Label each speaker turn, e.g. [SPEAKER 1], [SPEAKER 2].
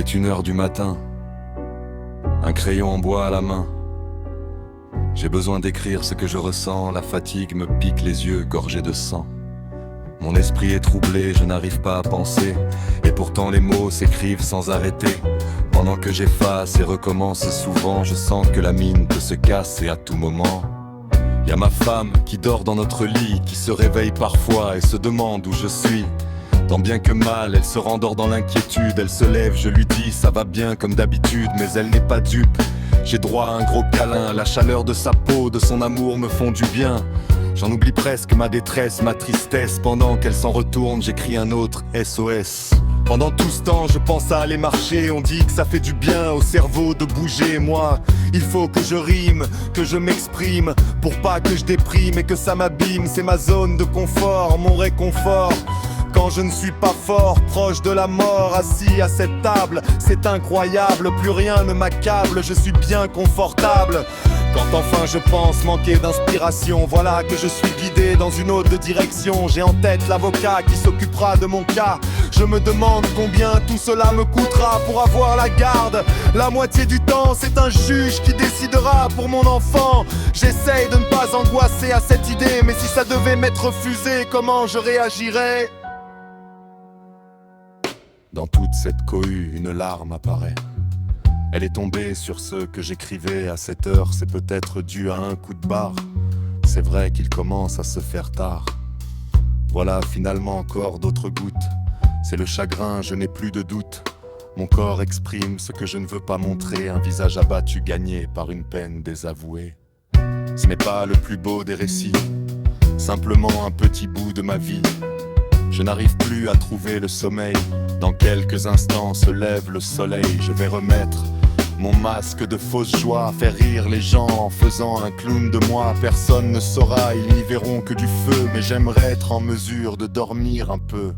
[SPEAKER 1] est 1 heure du matin, un crayon en bois à la main. J'ai besoin d'écrire ce que je ressens, la fatigue me pique les yeux gorgés de sang. Mon esprit est troublé, je n'arrive pas à penser, et pourtant les mots s'écrivent sans arrêter. Pendant que j'efface et recommence souvent, je sens que la mine peut se casser à tout moment. Y a ma femme qui dort dans notre lit, qui se réveille parfois et se demande où je suis. Tant bien que mal, elle se rendort dans l'inquiétude. Elle se lève, je lui dis ça va bien comme d'habitude, mais elle n'est pas dupe. J'ai droit à un gros câlin, la chaleur de sa peau, de son amour me font du bien. J'en oublie presque ma détresse, ma tristesse. Pendant qu'elle s'en retourne, j'écris un autre SOS. Pendant tout ce temps, je pense à aller marcher. On dit que ça fait du bien au cerveau de bouger. Moi, il faut que je rime, que je m'exprime, pour pas que je déprime et que ça m'abîme. C'est ma zone de confort, mon réconfort. Quand je ne suis pas fort, proche de la mort, assis à cette table, c'est incroyable, plus rien ne m'accable, je suis bien confortable. Quand enfin je pense manquer d'inspiration, voilà que je suis guidé dans une autre direction. J'ai en tête l'avocat qui s'occupera de mon cas. Je me demande combien tout cela me coûtera pour avoir la garde. La moitié du temps, c'est un juge qui décidera pour mon enfant. J'essaye de ne pas angoisser à cette idée, mais si ça devait m'être refusé, comment je réagirais ? Dans toute cette cohue, une larme apparaît. Elle est tombée sur ce que j'écrivais à cette heure. C'est peut-être dû à un coup de barre. C'est vrai qu'il commence à se faire tard. Voilà finalement encore d'autres gouttes. C'est le chagrin, je n'ai plus de doute. Mon corps exprime ce que je ne veux pas montrer. Un visage abattu gagné par une peine désavouée. Ce n'est pas le plus beau des récits, simplement un petit bout de ma vie. Je n'arrive plus à trouver le sommeil. Dans quelques instants se lève le soleil. Je vais remettre mon masque de fausse joie, faire rire les gens en faisant un clown de moi. Personne ne saura, ils n'y verront que du feu, mais j'aimerais être en mesure de dormir un peu.